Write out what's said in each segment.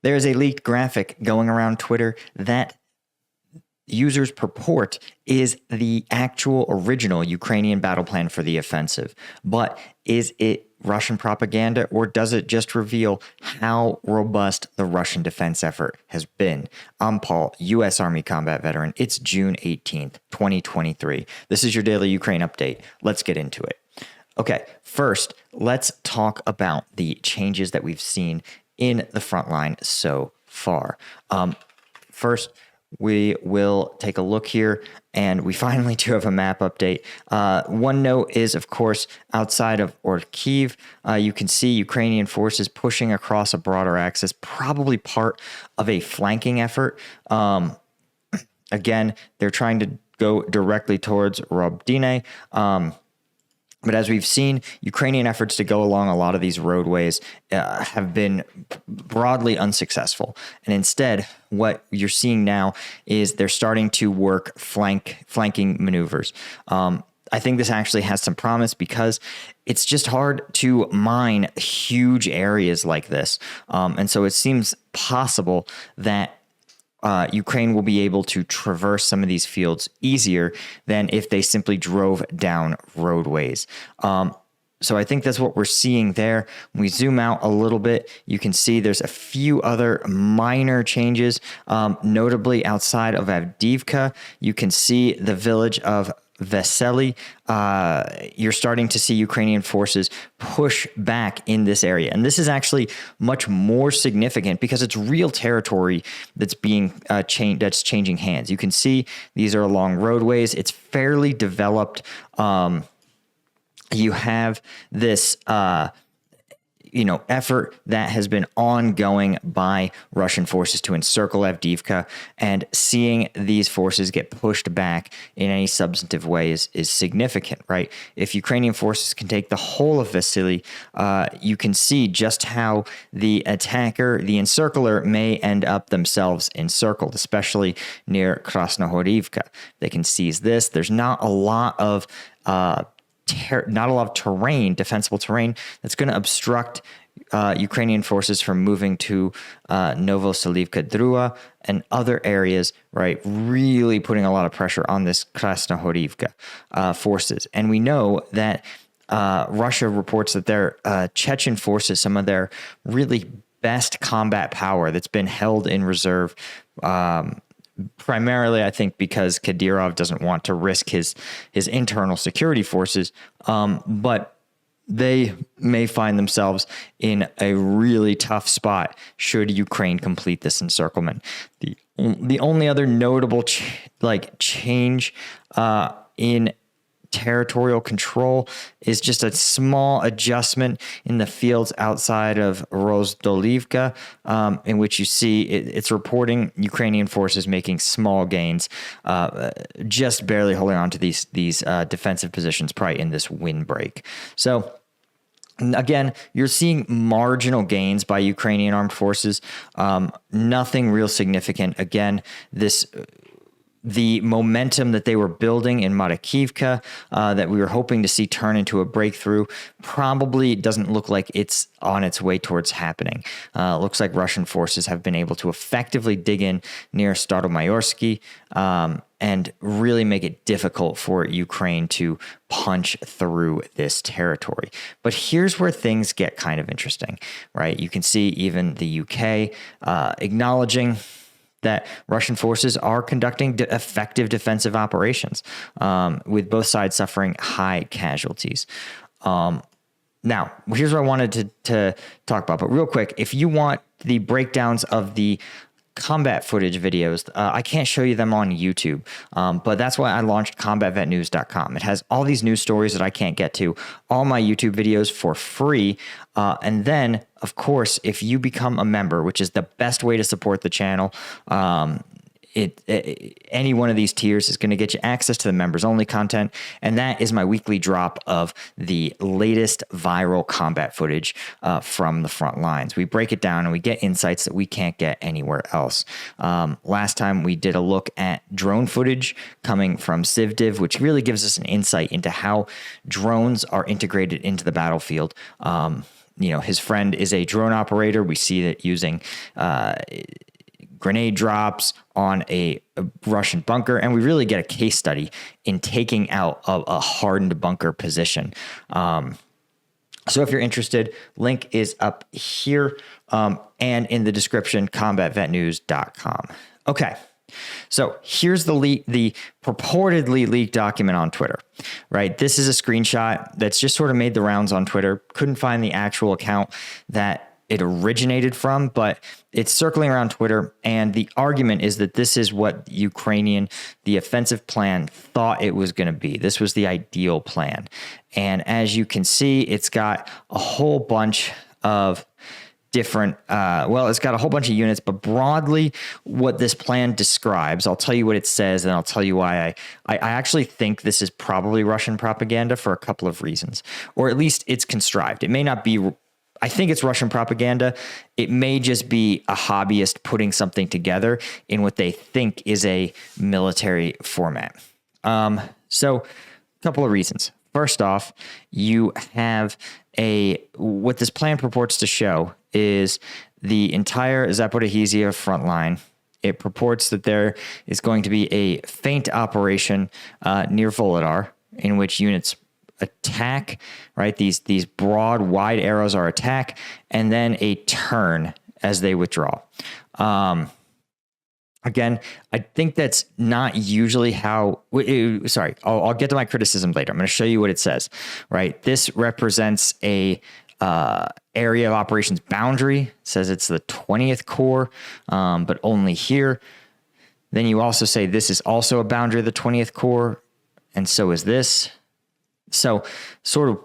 There is a leaked graphic going around Twitter that users purport is the actual original Ukrainian battle plan for the offensive. But is it Russian propaganda, or does it just reveal how robust the Russian defense effort has been? I'm Paul, U.S. Army combat veteran. It's June 18th, 2023. This is your daily Ukraine update. Let's get into it. Okay, first, let's talk about the changes that we've seen in the front line so far. First, we will take a look here, and we finally do have a map update. One note is, of course, outside of Kyiv, you can see Ukrainian forces pushing across a broader axis, probably part of a flanking effort. Again, they're trying to go directly towards Robdine. But as we've seen, Ukrainian efforts to go along a lot of these roadways have been broadly unsuccessful. And instead, what you're seeing now is they're starting to work flanking maneuvers. I think this actually has some promise because it's just hard to mine huge areas like this. And so it seems possible that Ukraine will be able to traverse some of these fields easier than if they simply drove down roadways. So I think that's what we're seeing there. When we zoom out a little bit, you can see there's a few other minor changes, notably outside of Avdiivka. You can see the village of Vesely. You're starting to see Ukrainian forces push back in this area. And this is actually much more significant because it's real territory that's being that's changing hands. You can see these are along roadways. It's fairly developed. You have this effort that has been ongoing by Russian forces to encircle Avdiivka, and seeing these forces get pushed back in any substantive way is significant, right? If Ukrainian forces can take the whole of Vasily, you can see just how the attacker, the encircler, may end up themselves encircled, especially near Krasnohorivka. They can seize this. There's not a lot of terrain, defensible terrain, that's going to obstruct Ukrainian forces from moving to Novoselivka Drua and other areas, right? Really putting a lot of pressure on this Krasnohorivka forces. And we know that Russia reports that their Chechen forces, some of their really best combat power that's been held in reserve, primarily, I think, because Kadyrov doesn't want to risk his internal security forces, but they may find themselves in a really tough spot should Ukraine complete this encirclement. The only other notable change in territorial control is just a small adjustment in the fields outside of Rozdolivka, in which you see it's reporting Ukrainian forces making small gains, just barely holding on to these defensive positions, probably in this windbreak. So again, you're seeing marginal gains by Ukrainian armed forces, nothing real significant. Again, the momentum that they were building in Marakivka, that we were hoping to see turn into a breakthrough, probably doesn't look like it's on its way towards happening. Looks like Russian forces have been able to effectively dig in near Staromayorsky, and really make it difficult for Ukraine to punch through this territory. But here's where things get kind of interesting, right? You can see even the UK acknowledging that Russian forces are conducting effective defensive operations, with both sides suffering high casualties. Now, here's what I wanted to talk about. But real quick, if you want the breakdowns of the combat footage videos, I can't show you them on YouTube, but that's why I launched combatventnews.com. It has all these news stories that I can't get to, all my YouTube videos for free. And then, of course, if you become a member, which is the best way to support the channel, any one of these tiers is going to get you access to the members only content. And that is my weekly drop of the latest viral combat footage from the front lines. We break it down and we get insights that we can't get anywhere else. Last time we did a look at drone footage coming from Civdiv, which really gives us an insight into how drones are integrated into the battlefield. his friend is a drone operator. We see that using grenade drops on a Russian bunker, and we really get a case study in taking out a hardened bunker position. So if you're interested, link is up here and in the description, combatventnews.com. Okay. So here's the purportedly leaked document on Twitter, right? This is a screenshot that's just sort of made the rounds on Twitter. Couldn't find the actual account that it originated from, but it's circling around Twitter. And the argument is that this is what the offensive plan thought it was going to be. This was the ideal plan. And as you can see, it's got a whole bunch of different, it's got a whole bunch of units, but broadly what this plan describes, I'll tell you what it says, and I'll tell you why I actually think this is probably Russian propaganda for a couple of reasons, or at least it's contrived. It may not be, I think it's Russian propaganda. It may just be a hobbyist putting something together in what they think is a military format. So a couple of reasons. First off, you have what this plan purports to show is the entire Zaporizhzhia front line. It purports that there is going to be a feint operation near Volodar in which units attack, right? These broad, wide arrows are attack, and then a turn as they withdraw. Again, I think that's not usually how, I'll get to my criticism later. I'm going to show you what it says, right? This represents a area of operations boundary. It says it's the 20th Corps, but only here. Then you also say this is also a boundary of the 20th Corps, and so is this. So sort of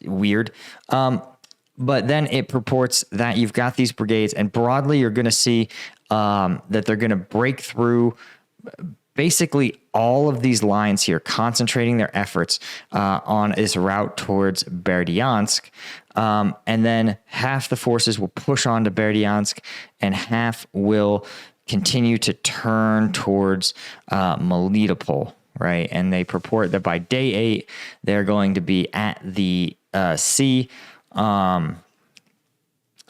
weird. But then it purports that you've got these brigades, and broadly you're going to see that they're going to break through basically all of these lines here, concentrating their efforts on this route towards Berdyansk. And then half the forces will push on to Berdyansk, and half will continue to turn towards Melitopol, right? And they purport that by day 8, they're going to be at the sea,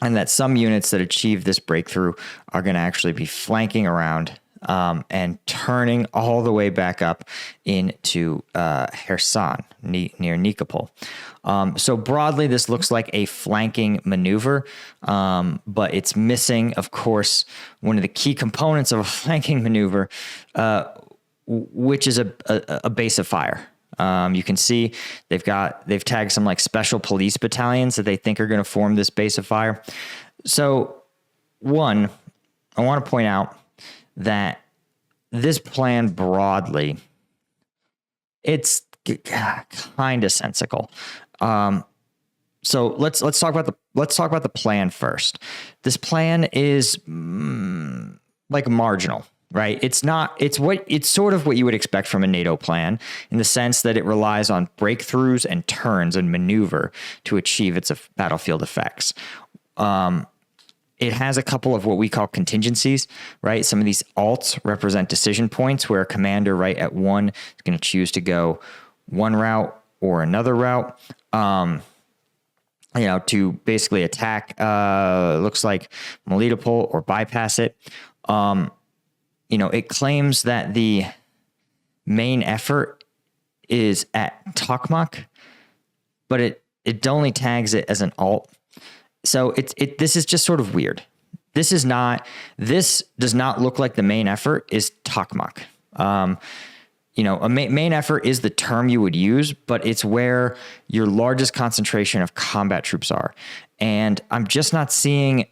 and that some units that achieve this breakthrough are going to actually be flanking around and turning all the way back up into Kherson, near Nikopol. So broadly, this looks like a flanking maneuver, but it's missing, of course, one of the key components of a flanking maneuver, which is a base of fire. You can see they've tagged some like special police battalions that they think are going to form this base of fire. So one, I want to point out that this plan broadly, it's kind of sensical. So let's talk about the plan first. This plan is like marginal. Right. It's sort of what you would expect from a NATO plan in the sense that it relies on breakthroughs and turns and maneuver to achieve its battlefield effects. It has a couple of what we call contingencies, right? Some of these alts represent decision points where a commander right at one is going to choose to go one route or another route, to basically attack, looks like Melitopol or bypass it. It claims that the main effort is at Tokmak, but it only tags it as an alt. So this is just sort of weird. This does not look like the main effort is Tokmak. A main effort is the term you would use, but it's where your largest concentration of combat troops are. And I'm just not seeing,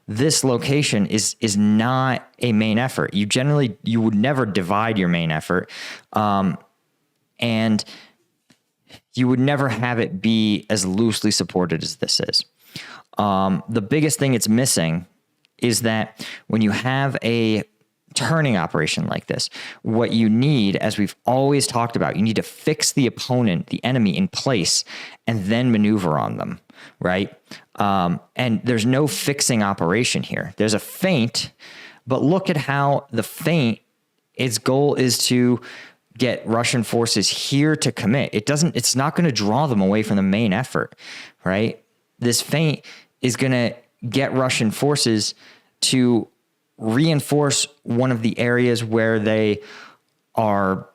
this location is not a main effort. You would never divide your main effort. And you would never have it be as loosely supported as this is. The biggest thing it's missing is that when you have a turning operation like this, what you need, as we've always talked about, you need to fix the opponent, the enemy in place, and then maneuver on them, right? And there's no fixing operation here. There's a feint, but look at how the feint, its goal is to get Russian forces here to commit. It's not going to draw them away from the main effort, right? This feint is going to get Russian forces to reinforce one of the areas where they are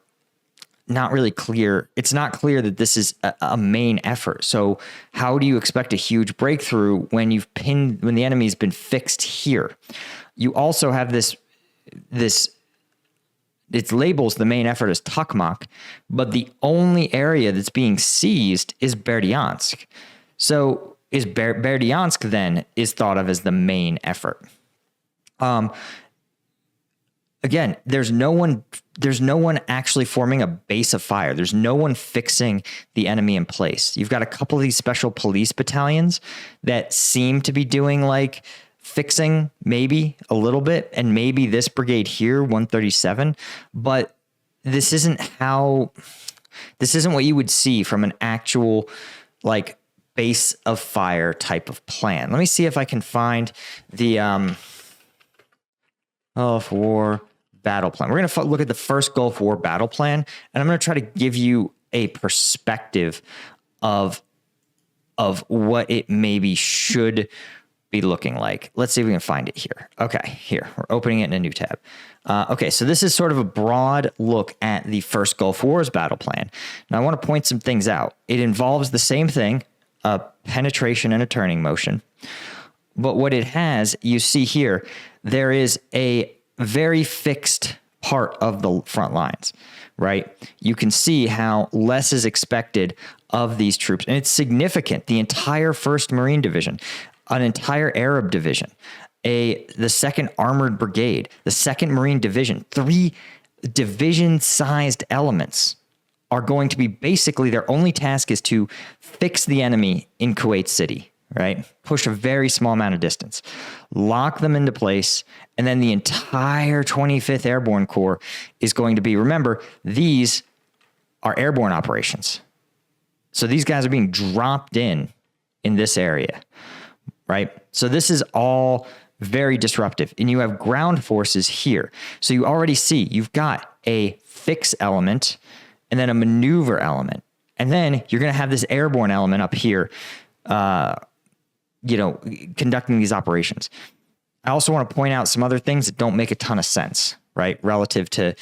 not really clear. It's not clear that this is a main effort. So how do you expect a huge breakthrough when when the enemy's been fixed here? You also have this, it labels the main effort as Tokmak, but the only area that's being seized is Berdyansk. So is Berdyansk then is thought of as the main effort. Again, there's no one actually forming a base of fire. There's no one fixing the enemy in place. You've got a couple of these special police battalions that seem to be doing like fixing maybe a little bit, and maybe this brigade here, 137, but this isn't what you would see from an actual like base of fire type of plan. Let me see if I can find the Gulf War battle plan. We're going to look at the first Gulf War battle plan, and I'm going to try to give you a perspective of what it maybe should be looking like. Let's see if we can find it here. Okay, here. We're opening it in a new tab. Okay, so this is sort of a broad look at the first Gulf War's battle plan. Now, I want to point some things out. It involves the same thing, a penetration and a turning motion. But what it has, you see here, there is a very fixed part of the front lines, right? You can see how less is expected of these troops. And it's significant. The entire 1st Marine Division, an entire Arab division, the 2nd Armored Brigade, the 2nd Marine Division, 3 division-sized elements are going to be basically, their only task is to fix the enemy in Kuwait City, right? Push a very small amount of distance, lock them into place, and then the entire 25th Airborne Corps is going to be, remember, these are airborne operations. So these guys are being dropped in this area, right? So this is all very disruptive. And you have ground forces here. So you already see you've got a fix element and then a maneuver element. And then you're going to have this airborne element up here, conducting these operations. I also want to point out some other things that don't make a ton of sense, right, relative to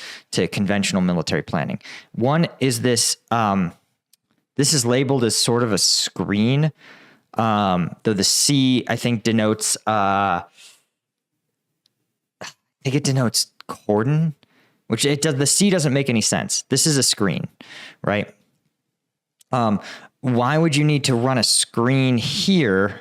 conventional military planning. One is this. This is labeled as sort of a screen, though the C, I think, denotes. I think it denotes cordon, which it does. The C doesn't make any sense. This is a screen, right? Why would you need to run a screen here?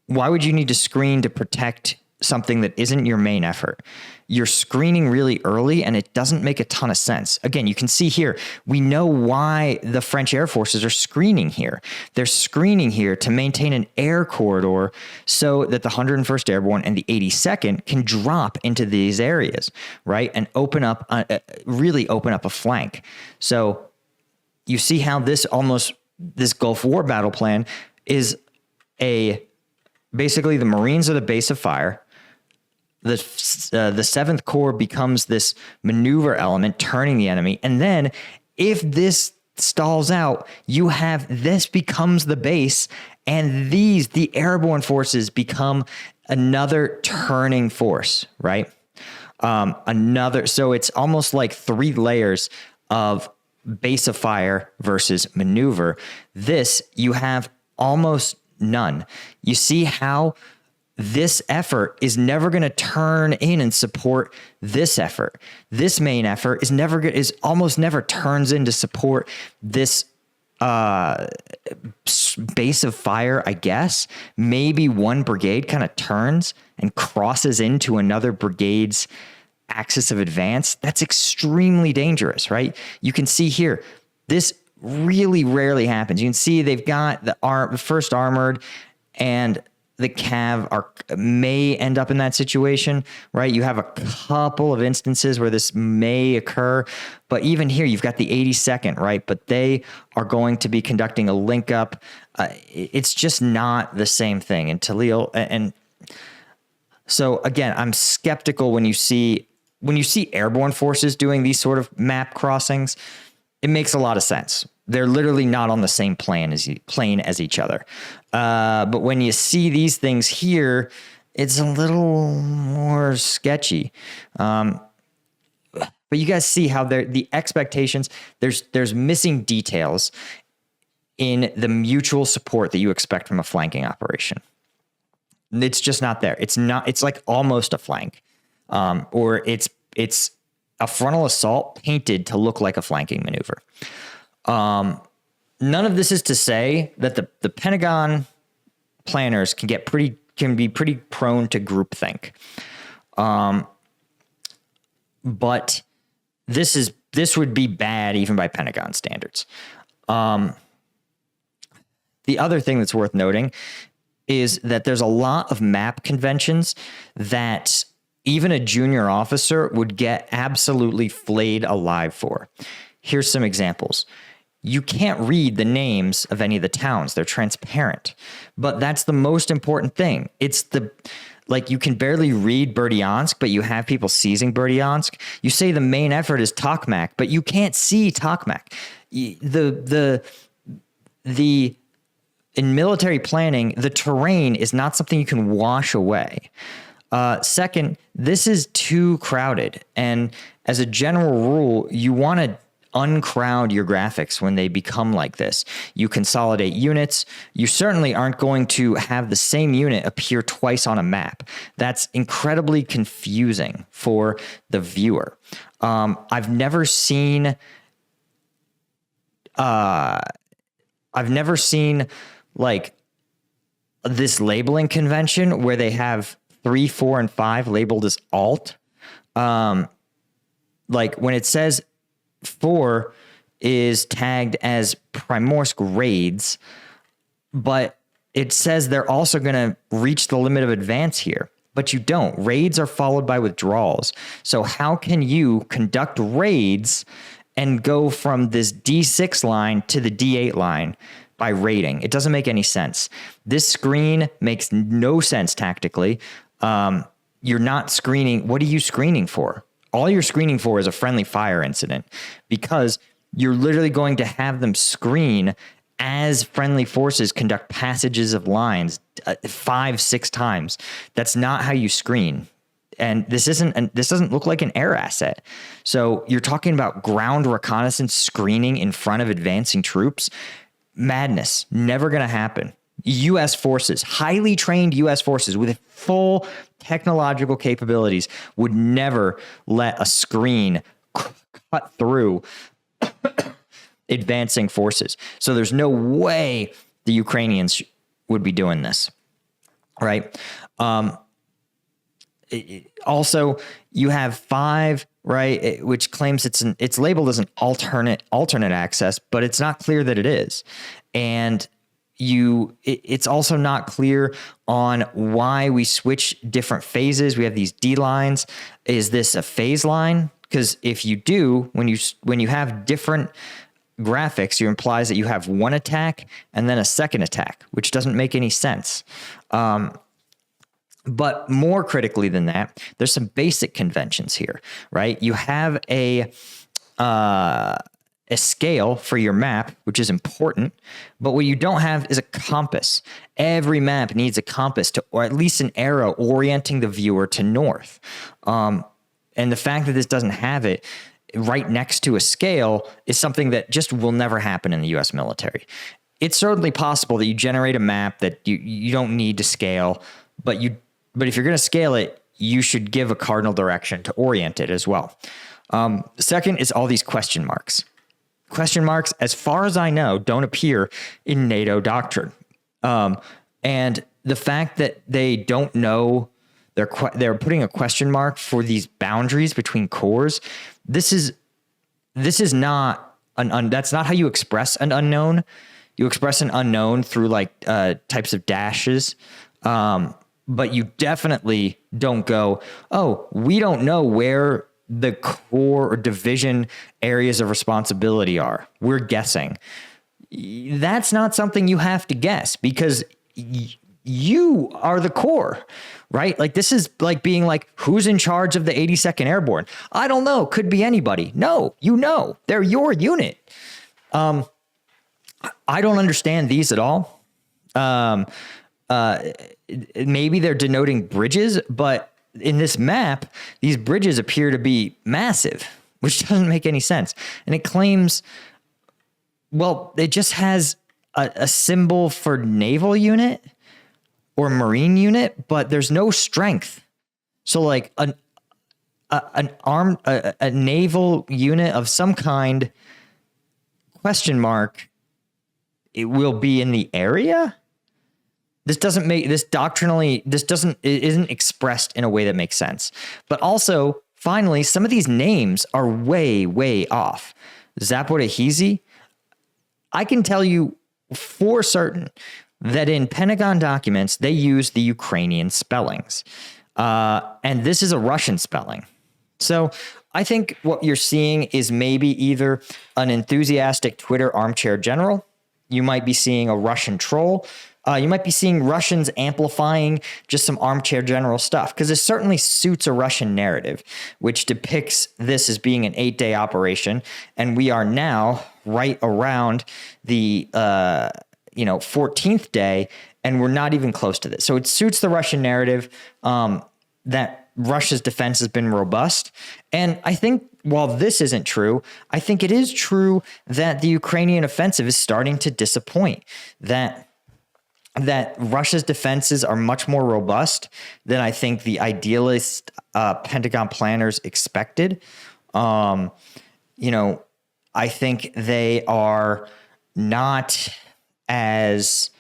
Why would you need to screen to protect something that isn't your main effort? You're screening really early, and it doesn't make a ton of sense. Again, you can see here, we know why the French Air Forces are screening here. They're screening here to maintain an air corridor so that the 101st Airborne and the 82nd can drop into these areas, right? And really open up a flank. So you see how this Gulf War battle plan is basically the Marines are the base of fire. The 7th Corps becomes this maneuver element, turning the enemy. And then if this stalls out, you have this becomes the base, and the airborne forces become another turning force, right? So it's almost like 3 layers of base of fire versus maneuver. This, you have almost none. You see how this effort is never going to turn in and support this effort. This main effort is almost never turns in to support this base of fire, I guess. Maybe one brigade kind of turns and crosses into another brigade's axis of advance. That's extremely dangerous, right? You can see here, this really rarely happens. You can see they've got the 1st Armored and the Cav may end up in that situation, right? You have a couple of instances where this may occur, but even here you've got the 82nd, right? But they are going to be conducting a link up. It's just not the same thing. And Talil, and so again, I'm skeptical when you see when you see airborne forces doing these sort of map crossings, it makes a lot of sense. They're literally not on the same plane as each other. But when you see these things here, it's a little more sketchy. But you guys see how the expectations, there's missing details in the mutual support that you expect from a flanking operation. It's just not there. It's like almost a flank, or it's a frontal assault painted to look like a flanking maneuver. None of this is to say that the Pentagon planners can be pretty prone to groupthink. But this would be bad even by Pentagon standards. The other thing that's worth noting is that there's a lot of map conventions that even a junior officer would get absolutely flayed alive for. Here's some examples. You can't read the names of any of the towns. They're transparent. But that's the most important thing. You can barely read Berdyansk, but you have people seizing Berdyansk. You say the main effort is Tokmak, but you can't see Tokmak. In military planning, the terrain is not something you can wash away. Second, this is too crowded. And as a general rule, you want to uncrowd your graphics when they become like this. You consolidate units. You certainly aren't going to have the same unit appear twice on a map. That's incredibly confusing for the viewer. I've never seen like this labeling convention where they have 3, 4, and 5 labeled as alt. Like when it says 4 is tagged as Primorsk raids, but it says they're also going to reach the limit of advance here, but you don't. Raids are followed by withdrawals. So how can you conduct raids and go from this D6 line to the D8 line by raiding? It doesn't make any sense. This screen makes no sense tactically. You're not screening. What are you screening for? All you're screening for is a friendly fire incident, because you're literally going to have them screen as friendly forces conduct passages of lines 5, 6 times. That's not how you screen. And this doesn't look like an air asset. So you're talking about ground reconnaissance screening in front of advancing troops. Madness. Never going to happen. U.S. forces, highly trained U.S. forces with full technological capabilities would never let a screen cut through advancing forces. So there's no way the Ukrainians would be doing this, right? Also, you have 5, right, which claims it's labeled as an alternate access, but it's not clear that it is. And it's also not clear on why we switch different phases. We have these D lines. Is this a phase line? Because if you do, when you have different graphics, it implies that you have one attack and then a second attack, which doesn't make any sense. But more critically than that, there's some basic conventions here, right? You have a scale for your map, which is important, but what you don't have is a compass. Every map needs a compass or at least an arrow orienting the viewer to north. And the fact that this doesn't have it right next to a scale is something that just will never happen in the U.S. military. It's certainly possible that you generate a map that you don't need to scale, but if you're going to scale it, you should give a cardinal direction to orient it as well. Second is all these question marks. Question marks, as far as I know, don't appear in NATO doctrine. And the fact that they don't know, they're putting a question mark for these boundaries between cores. This is not that's not how you express an unknown. You express an unknown through like types of dashes. But you definitely don't go, oh, we don't know where the core or division areas of responsibility are. We're guessing. That's not something you have to guess, because you are the core, right? Like this is like being like, who's in charge of the 82nd Airborne? I don't know. Could be anybody. No, they're your unit. I don't understand these at all. Maybe they're denoting bridges, but in this map, these bridges appear to be massive, which doesn't make any sense. And it claims, well, it just has a symbol for naval unit or marine unit, but there's no strength. So like a naval unit of some kind, question mark, it will be in the area. This doesn't make this doctrinally, it isn't expressed in a way that makes sense. But also, finally, some of these names are way, way off. Zaporizhzhia, I can tell you for certain that in Pentagon documents, they use the Ukrainian spellings. And this is a Russian spelling. So I think what you're seeing is maybe either an enthusiastic Twitter armchair general. You might be seeing a Russian troll. You might be seeing Russians amplifying just some armchair general stuff, because it certainly suits a Russian narrative, which depicts this as being an 8-day operation. And we are now right around the 14th day, and we're not even close to this. So it suits the Russian narrative that Russia's defense has been robust. And I think while this isn't true, I think it is true that the Ukrainian offensive is starting to disappoint, that Russia's defenses are much more robust than I think the idealist Pentagon planners expected. I think they are not as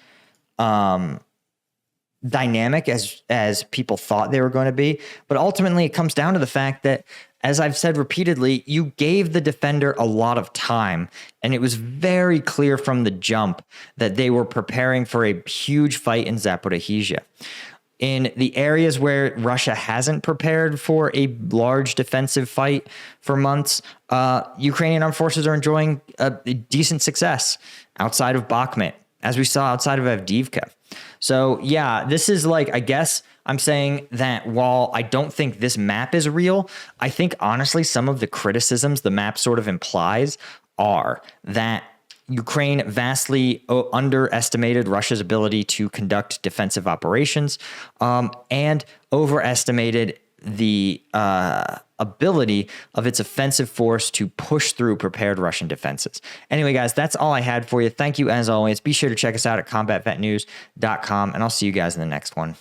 dynamic as people thought they were going to be. But ultimately, it comes down to the fact that, as I've said repeatedly, you gave the defender a lot of time, and it was very clear from the jump that they were preparing for a huge fight in Zaporizhzhia. In the areas where Russia hasn't prepared for a large defensive fight for months, Ukrainian armed forces are enjoying a decent success outside of Bakhmut, as we saw outside of Avdiivka. So yeah, this is like, I guess I'm saying that while I don't think this map is real, I think honestly some of the criticisms the map sort of implies are that Ukraine vastly underestimated Russia's ability to conduct defensive operations and overestimated the ability of its offensive force to push through prepared Russian defenses. Anyway, guys, that's all I had for you. Thank you as always. Be sure to check us out at combatventnews.com, and I'll see you guys in the next one.